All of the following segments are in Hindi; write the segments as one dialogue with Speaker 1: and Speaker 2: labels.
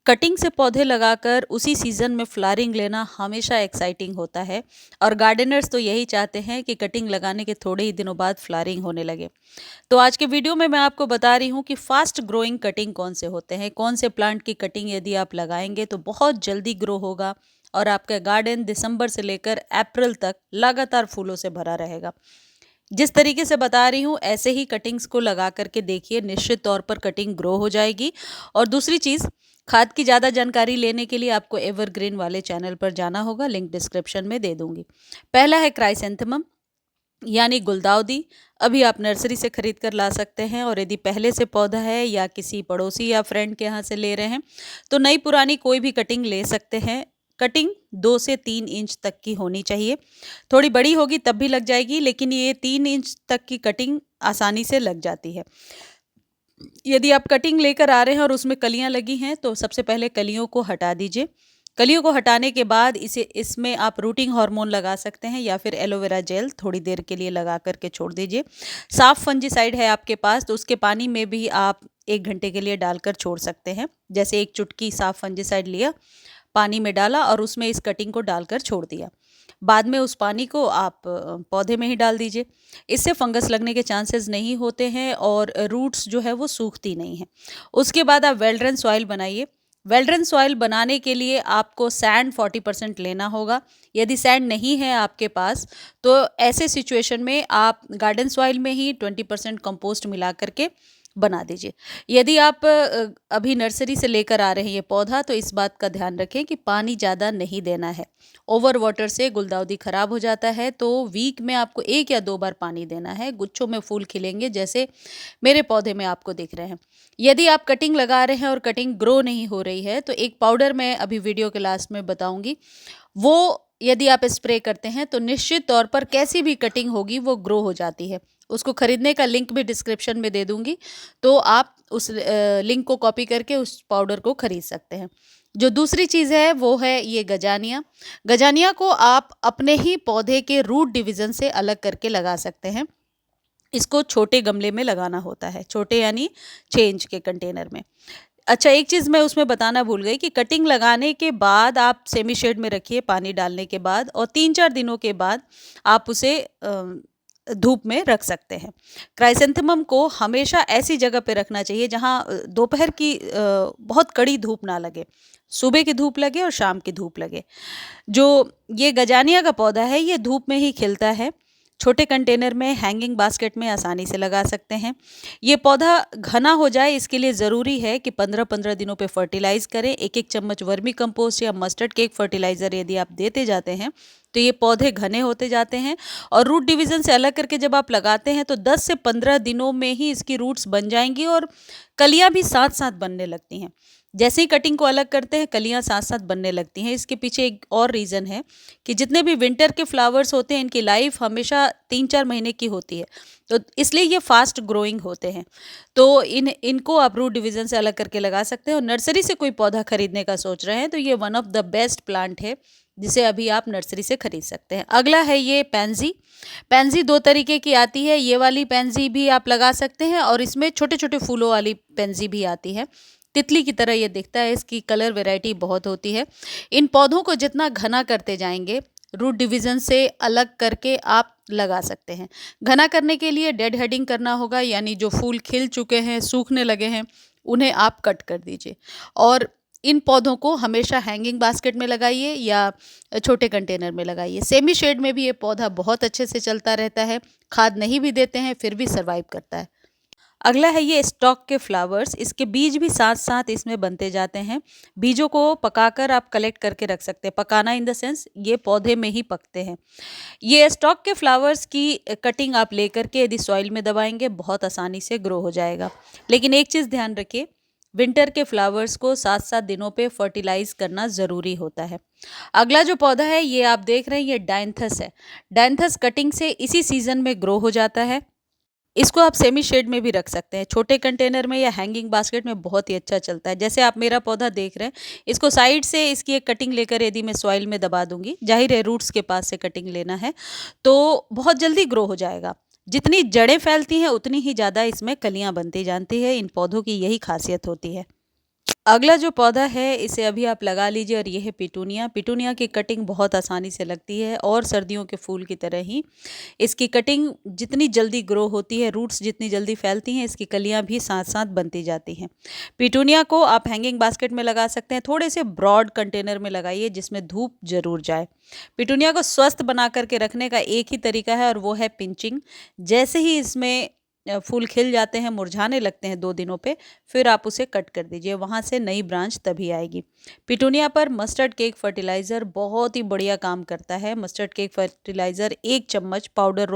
Speaker 1: कटिंग से पौधे लगाकर उसी सीज़न में फ्लावरिंग लेना हमेशा एक्साइटिंग होता है और गार्डनर्स तो यही चाहते हैं कि कटिंग लगाने के थोड़े ही दिनों बाद फ्लावरिंग होने लगे। तो आज के वीडियो में मैं आपको बता रही हूँ कि फास्ट ग्रोइंग कटिंग कौन से होते हैं, कौन से प्लांट की कटिंग यदि आप लगाएंगे तो बहुत जल्दी ग्रो होगा और आपका गार्डन दिसंबर से लेकर अप्रैल तक लगातार फूलों से भरा रहेगा। जिस तरीके से बता रही हूँ ऐसे ही कटिंग्स को लगा करके देखिए, निश्चित तौर पर कटिंग ग्रो हो जाएगी। और दूसरी चीज़, खाद की ज़्यादा जानकारी लेने के लिए आपको एवरग्रीन वाले चैनल पर जाना होगा, लिंक डिस्क्रिप्शन में दे दूंगी। पहला है क्राइसेंथेमम यानी गुलदाउदी। अभी आप नर्सरी से खरीद कर ला सकते हैं और यदि पहले से पौधा है या किसी पड़ोसी या फ्रेंड के यहाँ से ले रहे हैं तो नई पुरानी कोई भी कटिंग ले सकते हैं। कटिंग 2 से 3 इंच तक की होनी चाहिए। थोड़ी बड़ी होगी तब भी लग जाएगी, लेकिन ये 3 इंच तक की कटिंग आसानी से लग जाती है। यदि आप कटिंग लेकर आ रहे हैं और उसमें कलियां लगी हैं तो सबसे पहले कलियों को हटा दीजिए। कलियों को हटाने के बाद इसमें आप रूटिंग हार्मोन लगा सकते हैं या फिर एलोवेरा जेल थोड़ी देर के लिए लगा करके छोड़ दीजिए। साफ फंजीसाइड है आपके पास तो उसके पानी में भी आप 1 घंटे के लिए डालकर छोड़ सकते हैं। जैसे 1 चुटकी साफ फंजीसाइड लिया, पानी में डाला और उसमें इस कटिंग को डालकर छोड़ दिया। बाद में उस पानी को आप पौधे में ही डाल दीजिए। इससे फंगस लगने के चांसेस नहीं होते हैं और रूट्स जो है वो सूखती नहीं हैं। उसके बाद आप वेल्ड्रन सॉइल बनाइए। वेल्ड्रन सॉइल बनाने के लिए आपको सैंड 40% लेना होगा। यदि सैंड नहीं है आपके पास तो ऐसे सिचुएशन में आप गार्डन सॉइल में ही 20% कंपोस्ट मिला करके बना दीजिए। यदि आप अभी नर्सरी से लेकर आ रहे हैं ये पौधा तो इस बात का ध्यान रखें कि पानी ज़्यादा नहीं देना है। ओवर वाटर से गुलदाउदी खराब हो जाता है, तो वीक में आपको 1 या 2 बार पानी देना है। गुच्छों में फूल खिलेंगे जैसे मेरे पौधे में आपको दिख रहे हैं। यदि आप कटिंग लगा रहे हैं और कटिंग ग्रो नहीं हो रही है तो एक पाउडर मैं अभी वीडियो के लास्ट में बताऊंगी, वो यदि आप स्प्रे करते हैं तो निश्चित तौर पर कैसी भी कटिंग होगी वो ग्रो हो जाती है। उसको खरीदने का लिंक भी डिस्क्रिप्शन में दे दूंगी, तो आप उस लिंक को कॉपी करके उस पाउडर को खरीद सकते हैं। जो दूसरी चीज़ है वो है ये गजानिया। गजानिया को आप अपने ही पौधे के रूट डिवीज़न से अलग करके लगा सकते हैं। इसको छोटे गमले में लगाना होता है, छोटे यानी 6 इंच के कंटेनर में। अच्छा, एक चीज़ मैं उसमें बताना भूल गई कि कटिंग लगाने के बाद आप सेमी शेड में रखिए पानी डालने के बाद, और 3-4 दिनों के बाद आप उसे धूप में रख सकते हैं। क्राइसेंथेमम को हमेशा ऐसी जगह पे रखना चाहिए जहाँ दोपहर की बहुत कड़ी धूप ना लगे, सुबह की धूप लगे और शाम की धूप लगे। जो ये गजानिया का पौधा है ये धूप में ही खिलता है। छोटे कंटेनर में हैंगिंग बास्केट में आसानी से लगा सकते हैं। ये पौधा घना हो जाए इसके लिए ज़रूरी है कि 15-15 दिनों पे फर्टिलाइज़ करें। 1-1 चम्मच वर्मी कंपोस्ट या मस्टर्ड केक फर्टिलाइज़र यदि आप देते जाते हैं तो ये पौधे घने होते जाते हैं। और रूट डिवीज़न से अलग करके जब आप लगाते हैं तो 10 से 15 दिनों में ही इसकी रूट्स बन जाएंगी और कलियाँ भी साथ साथ बनने लगती हैं। जैसे ही कटिंग को अलग करते हैं कलियां साथ साथ बनने लगती हैं। इसके पीछे एक और रीज़न है कि जितने भी विंटर के फ्लावर्स होते हैं इनकी लाइफ हमेशा 3-4 महीने की होती है, तो इसलिए ये फास्ट ग्रोइंग होते हैं। तो इनको आप रूट डिवीज़न से अलग करके लगा सकते हैं। और नर्सरी से कोई पौधा खरीदने का सोच रहे हैं तो ये one of the best plant है जिसे अभी आप नर्सरी से खरीद सकते हैं। अगला है ये पैंजी। पैंजी 2 तरीके की आती है। ये वाली पैंजी भी आप लगा सकते हैं और इसमें छोटे छोटे फूलों वाली पैंजी भी आती है। तितली की तरह ये दिखता है, इसकी कलर वैरायटी बहुत होती है। इन पौधों को जितना घना करते जाएंगे रूट डिवीज़न से अलग करके आप लगा सकते हैं। घना करने के लिए डेड हेडिंग करना होगा, यानी जो फूल खिल चुके हैं सूखने लगे हैं उन्हें आप कट कर दीजिए। और इन पौधों को हमेशा हैंगिंग बास्केट में लगाइए या छोटे कंटेनर में लगाइए। सेमी शेड में भी ये पौधा बहुत अच्छे से चलता रहता है। खाद नहीं भी देते हैं फिर भी सर्वाइव करता है। अगला है ये स्टॉक के फ्लावर्स। इसके बीज भी साथ साथ इसमें बनते जाते हैं। बीजों को पकाकर आप कलेक्ट करके रख सकते हैं। पकाना इन द सेंस ये पौधे में ही पकते हैं। ये स्टॉक के फ्लावर्स की कटिंग आप लेकर के यदि सॉइल में दबाएंगे बहुत आसानी से ग्रो हो जाएगा। लेकिन एक चीज़ ध्यान रखिए, विंटर के फ्लावर्स को 7-7 दिनों पे फर्टिलाइज करना ज़रूरी होता है। अगला जो पौधा है ये आप देख रहे हैं, ये डायंथस है। डायंथस कटिंग से इसी सीज़न में ग्रो हो जाता है। इसको आप सेमी शेड में भी रख सकते हैं, छोटे कंटेनर में या हैंगिंग बास्केट में बहुत ही अच्छा चलता है। जैसे आप मेरा पौधा देख रहे हैं, इसको साइड से इसकी एक कटिंग लेकर यदि मैं सॉइल में दबा दूंगी, जाहिर है रूट्स के पास से कटिंग लेना है, तो बहुत जल्दी ग्रो हो जाएगा। जितनी जड़ें फैलती हैं उतनी ही ज़्यादा इसमें कलियां बनती जानती है। इन पौधों की यही खासियत होती है। अगला जो पौधा है इसे अभी आप लगा लीजिए और ये है पिटूनिया। पिटूनिया की कटिंग बहुत आसानी से लगती है और सर्दियों के फूल की तरह ही इसकी कटिंग जितनी जल्दी ग्रो होती है, रूट्स जितनी जल्दी फैलती हैं, इसकी कलियां भी साथ साथ बनती जाती हैं। पिटूनिया को आप हैंगिंग बास्केट में लगा सकते हैं, थोड़े से ब्रॉड कंटेनर में लगाइए जिसमें धूप जरूर जाए। पिटूनिया को स्वस्थ बना करके रखने का एक ही तरीका है और वो है पिंचिंग। जैसे ही इसमें फूल खिल जाते हैं, मुरझाने लगते हैं 2 दिनों पे, फिर आप उसे कट कर दीजिए, वहाँ से नई ब्रांच तभी आएगी। पिटूनिया पर मस्टर्ड केक फर्टिलाइज़र बहुत ही बढ़िया काम करता है। मस्टर्ड केक फर्टिलाइज़र 1 चम्मच पाउडर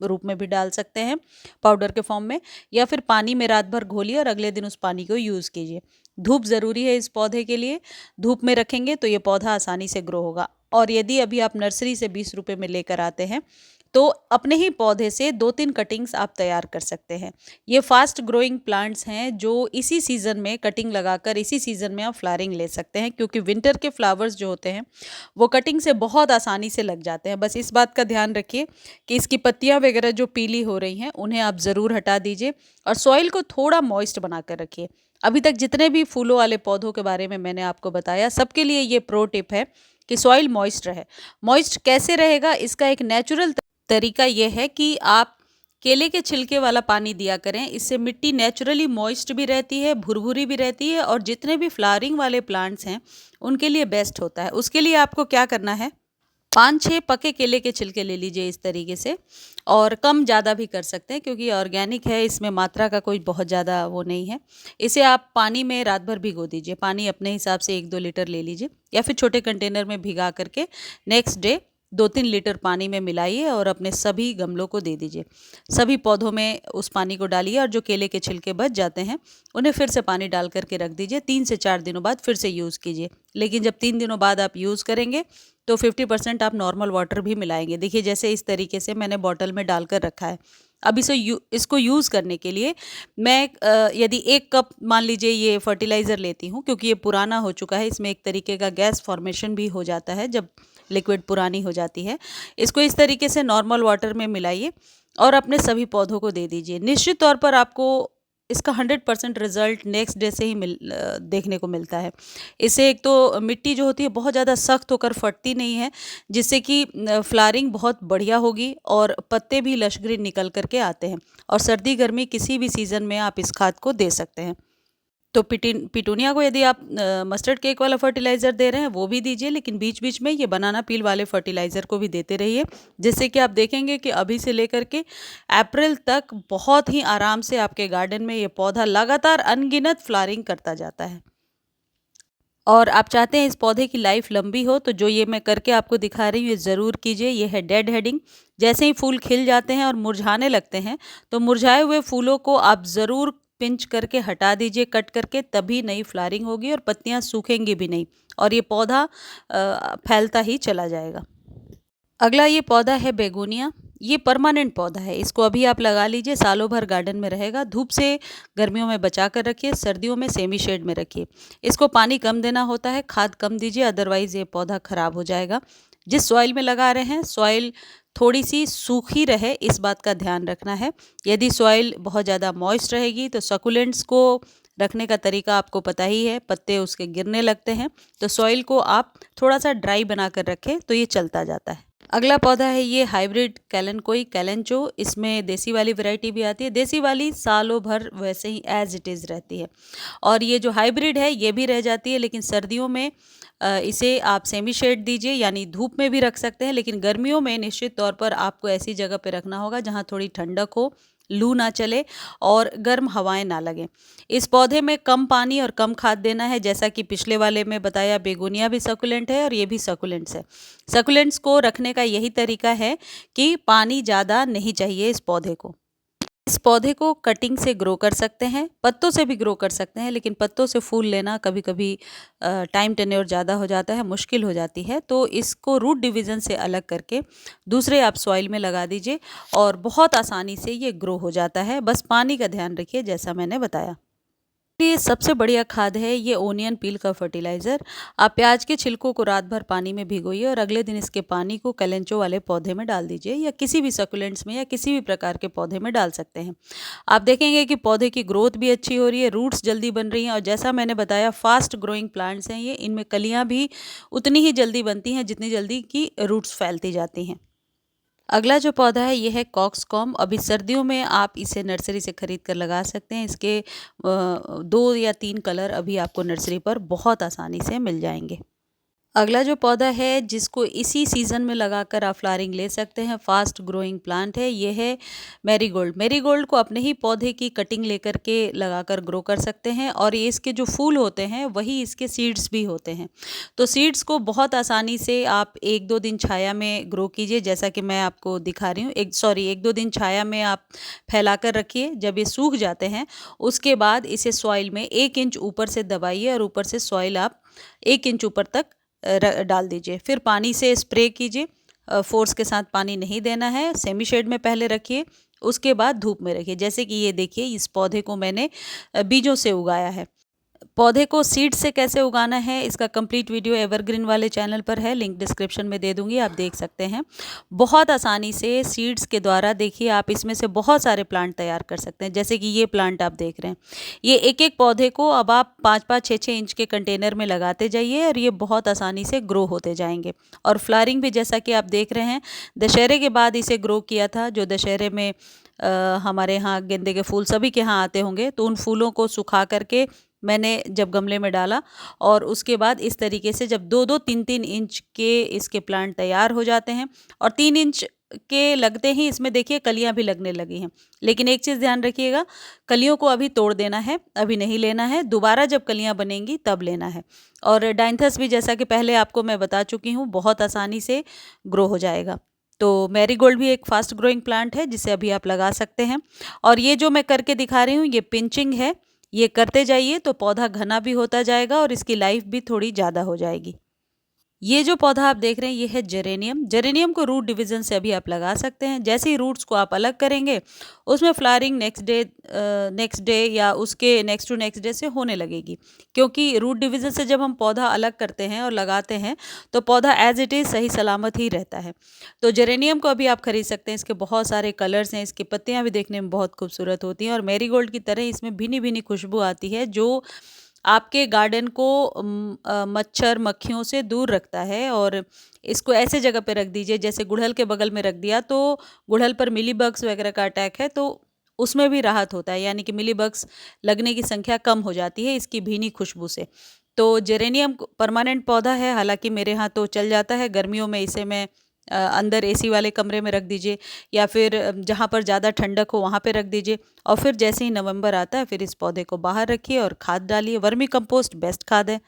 Speaker 1: रूप में भी डाल सकते हैं, पाउडर के फॉर्म में, या फिर पानी में रात भर घोलिए और अगले दिन उस पानी को यूज़ कीजिए। धूप ज़रूरी है इस पौधे के लिए, धूप में रखेंगे तो ये पौधा आसानी से ग्रो होगा। और यदि अभी आप नर्सरी से 20 रुपये में लेकर आते हैं तो अपने ही पौधे से 2-3 कटिंग्स आप तैयार कर सकते हैं। ये फास्ट ग्रोइंग प्लांट्स हैं जो इसी सीज़न में कटिंग लगाकर इसी सीज़न में आप फ्लावरिंग ले सकते हैं, क्योंकि विंटर के फ्लावर्स जो होते हैं वो कटिंग से बहुत आसानी से लग जाते हैं। बस इस बात का ध्यान रखिए कि इसकी पत्तियां वगैरह जो पीली हो रही हैं उन्हें आप ज़रूर हटा दीजिए और सॉइल को थोड़ा मॉइस्ट बनाकर रखिए। अभी तक जितने भी फूलों वाले पौधों के बारे में मैंने आपको बताया, सबके लिए ये प्रो टिप है कि सॉइल मॉइस्ट रहे। मॉइस्ट कैसे रहेगा, इसका एक नेचुरल तरीका यह है कि आप केले के छिलके वाला पानी दिया करें। इससे मिट्टी नेचुरली मॉइस्ट भी रहती है, भुरभुरी भी रहती है और जितने भी फ्लावरिंग वाले प्लांट्स हैं उनके लिए बेस्ट होता है। उसके लिए आपको क्या करना है, 5-6 पके केले के छिलके ले लीजिए इस तरीके से, और कम ज़्यादा भी कर सकते हैं क्योंकि ऑर्गेनिक है, इसमें मात्रा का कोई बहुत ज़्यादा वो नहीं है। इसे आप पानी में रात भर भिगो दीजिए। पानी अपने हिसाब से 1-2 लीटर ले लीजिए या फिर छोटे कंटेनर में भिगा करके नेक्स्ट डे 2-3 लीटर पानी में मिलाइए और अपने सभी गमलों को दे दीजिए। सभी पौधों में उस पानी को डालिए और जो केले के छिलके बच जाते हैं उन्हें फिर से पानी डाल करके रख दीजिए। 3 से 4 दिनों बाद फिर से यूज़ कीजिए। लेकिन जब 3 दिनों बाद आप यूज़ करेंगे तो 50% आप नॉर्मल वाटर भी मिलाएंगे। देखिए जैसे इस तरीके से मैंने बॉटल में डालकर रखा है। अब इसको यूज़ करने के लिए मैं यदि 1 कप मान लीजिए ये फर्टिलाइज़र लेती हूँ, क्योंकि ये पुराना हो चुका है, इसमें एक तरीके का गैस फॉर्मेशन भी हो जाता है जब लिक्विड पुरानी हो जाती है। इसको इस तरीके से नॉर्मल वाटर में मिलाइए और अपने सभी पौधों को दे दीजिए। निश्चित तौर पर आपको इसका 100% रिजल्ट नेक्स्ट डे से ही देखने को मिलता है। इससे एक तो मिट्टी जो होती है बहुत ज़्यादा सख्त होकर फटती नहीं है, जिससे कि फ्लावरिंग बहुत बढ़िया होगी और पत्ते भी लश ग्रीन निकल करके आते हैं। और सर्दी गर्मी किसी भी सीज़न में आप इस खाद को दे सकते हैं। तो पिटूनिया को यदि आप मस्टर्ड केक वाला फर्टिलाइज़र दे रहे हैं वो भी दीजिए, लेकिन बीच बीच में ये बनाना पील वाले फर्टिलाइज़र को भी देते रहिए, जिससे कि आप देखेंगे कि अभी से लेकर के अप्रैल तक बहुत ही आराम से आपके गार्डन में ये पौधा लगातार अनगिनत फ्लावरिंग करता जाता है। और आप चाहते हैं इस पौधे की लाइफ लंबी हो तो जो ये मैं करके आपको दिखा रही हूँ ये ज़रूर कीजिए। ये है डेड हेडिंग। जैसे ही फूल खिल जाते हैं और मुरझाने लगते हैं तो मुरझाए हुए फूलों को आप ज़रूर पिंच करके हटा दीजिए कट करके, तभी नई फ्लावरिंग होगी और पत्तियाँ सूखेंगी भी नहीं और ये पौधा फैलता ही चला जाएगा। अगला ये पौधा है बेगोनिया। ये परमानेंट पौधा है, इसको अभी आप लगा लीजिए, सालों भर गार्डन में रहेगा। धूप से गर्मियों में बचा कर रखिए, सर्दियों में सेमी शेड में रखिए। इसको पानी कम देना होता है, खाद कम दीजिए, अदरवाइज़ ये पौधा खराब हो जाएगा। जिस सॉइल में लगा रहे हैं सॉइल थोड़ी सी सूखी रहे, इस बात का ध्यान रखना है। यदि सॉइल बहुत ज़्यादा मॉइस्ट रहेगी तो सकुलेंट्स को रखने का तरीका आपको पता ही है, पत्ते उसके गिरने लगते हैं। तो सॉइल को आप थोड़ा सा ड्राई बना कर रखें तो ये चलता जाता है। अगला पौधा है ये हाइब्रिड कैलेंचो। इसमें देसी वाली वैरायटी भी आती है। देसी वाली सालों भर वैसे ही एज इट इज़ रहती है और ये जो हाइब्रिड है ये भी रह जाती है, लेकिन सर्दियों में इसे आप सेमी शेड दीजिए, यानी धूप में भी रख सकते हैं, लेकिन गर्मियों में निश्चित तौर पर आपको ऐसी जगह पे रखना होगा जहाँ थोड़ी ठंडक हो, लू ना चले और गर्म हवाएं ना लगें। इस पौधे में कम पानी और कम खाद देना है। जैसा कि पिछले वाले में बताया, बेगोनिया भी सकुलेंट है और ये भी सकुलेंट्स है। सकुलेंट्स को रखने का यही तरीका है कि पानी ज़्यादा नहीं चाहिए इस पौधे को। इस पौधे को कटिंग से ग्रो कर सकते हैं, पत्तों से भी ग्रो कर सकते हैं, लेकिन पत्तों से फूल लेना कभी कभी टाइम टेन्योर ज़्यादा हो जाता है, मुश्किल हो जाती है। तो इसको रूट डिवीज़न से अलग करके दूसरे आप सॉइल में लगा दीजिए और बहुत आसानी से ये ग्रो हो जाता है। बस पानी का ध्यान रखिए जैसा मैंने बताया। ये सबसे बढ़िया खाद है ये ओनियन पील का फर्टिलाइज़र। आप प्याज के छिलकों को रात भर पानी में भिगोइए और अगले दिन इसके पानी को कलेंचो वाले पौधे में डाल दीजिए, या किसी भी सकुलेंट्स में या किसी भी प्रकार के पौधे में डाल सकते हैं। आप देखेंगे कि पौधे की ग्रोथ भी अच्छी हो रही है, रूट्स जल्दी बन रही हैं, और जैसा मैंने बताया फास्ट ग्रोइंग प्लांट्स हैं ये, इनमें कलियाँ भी उतनी ही जल्दी बनती हैं जितनी जल्दी की रूट्स फैलती जाती हैं। अगला जो पौधा है ये है कॉक्सकॉम। अभी सर्दियों में आप इसे नर्सरी से खरीद कर लगा सकते हैं। इसके 2 या 3 कलर अभी आपको नर्सरी पर बहुत आसानी से मिल जाएंगे। अगला जो पौधा है जिसको इसी सीज़न में लगाकर आप फ्लावरिंग ले सकते हैं, फास्ट ग्रोइंग प्लांट है, ये है मैरीगोल्ड। मैरीगोल्ड को अपने ही पौधे की कटिंग लेकर के लगाकर ग्रो कर सकते हैं, और ये इसके जो फूल होते हैं वही इसके सीड्स भी होते हैं। तो सीड्स को बहुत आसानी से आप 1-2 दिन छाया में ग्रो कीजिए, जैसा कि मैं आपको दिखा रही हूँ। 1-2 दिन छाया में आप फैला कर रखिए। जब ये सूख जाते हैं उसके बाद इसे सॉइल में 1 इंच ऊपर से दबाइए और ऊपर से सॉइल आप 1 इंच ऊपर तक डाल दीजिए। फिर पानी से स्प्रे कीजिए। फोर्स के साथ पानी नहीं देना है। सेमी शेड में पहले रखिए, उसके बाद धूप में रखिए। जैसे कि ये देखिए, इस पौधे को मैंने बीजों से उगाया है। पौधे को सीड से कैसे उगाना है इसका कंप्लीट वीडियो एवरग्रीन वाले चैनल पर है, लिंक डिस्क्रिप्शन में दे दूंगी, आप देख सकते हैं। बहुत आसानी से सीड्स के द्वारा देखिए आप इसमें से बहुत सारे प्लांट तैयार कर सकते हैं। जैसे कि ये प्लांट आप देख रहे हैं, ये एक एक पौधे को अब आप 5-5, 6-6 इंच के कंटेनर में लगाते जाइए और ये बहुत आसानी से ग्रो होते जाएंगे। और फ्लावरिंग भी जैसा कि आप देख रहे हैं, दशहरे के बाद इसे ग्रो किया था। जो दशहरे में हमारे यहाँ गेंदे के फूल सभी के यहाँ आते होंगे, तो उन फूलों को सुखा करके मैंने जब गमले में डाला, और उसके बाद इस तरीके से जब 2-2, 3-3 इंच के इसके प्लांट तैयार हो जाते हैं, और 3 इंच के लगते ही इसमें देखिए कलियां भी लगने लगी हैं। लेकिन एक चीज़ ध्यान रखिएगा, कलियों को अभी तोड़ देना है, अभी नहीं लेना है, दोबारा जब कलियां बनेंगी तब लेना है। और डाइंथस भी जैसा कि पहले आपको मैं बता चुकी हूँ, बहुत आसानी से ग्रो हो जाएगा। तो मैरीगोल्ड भी एक फास्ट ग्रोइंग प्लांट है जिसे अभी आप लगा सकते हैं। और ये जो मैं करके दिखा रही हूँ ये पिंचिंग है। ये करते जाइए तो पौधा घना भी होता जाएगा और इसकी लाइफ भी थोड़ी ज़्यादा हो जाएगी। ये जो पौधा आप देख रहे हैं ये है जेरेनियम। जेरेनियम को रूट डिवीजन से अभी आप लगा सकते हैं। जैसे ही रूट्स को आप अलग करेंगे, उसमें फ्लावरिंग नेक्स्ट डे या उसके नेक्स्ट टू नेक्स्ट डे से होने लगेगी। क्योंकि रूट डिवीजन से जब हम पौधा अलग करते हैं और लगाते हैं तो पौधा एज इट इज़ सही सलामत ही रहता है। तो जेरेनियम को अभी आप खरीद सकते हैं। इसके बहुत सारे कलर्स हैं, इसकी पत्तियां भी देखने में बहुत खूबसूरत होती हैं, और मैरीगोल्ड की तरह इसमें भीनी भीनी खुशबू आती है जो आपके गार्डन को मच्छर मक्खियों से दूर रखता है। और इसको ऐसे जगह पे रख दीजिए, जैसे गुड़हल के बगल में रख दिया तो गुड़हल पर मिली बग्स वगैरह का अटैक है तो उसमें भी राहत होता है, यानी कि मिली बग्स लगने की संख्या कम हो जाती है इसकी भीनी खुशबू से। तो जेरेनियम परमानेंट पौधा है, हालांकि मेरे यहाँ तो चल जाता है। गर्मियों में इसे मैं अंदर एसी वाले कमरे में रख दीजिए, या फिर जहाँ पर ज़्यादा ठंडक हो वहाँ पे रख दीजिए। और फिर जैसे ही नवंबर आता है फिर इस पौधे को बाहर रखिए और खाद डालिए। वर्मी कंपोस्ट बेस्ट खाद है।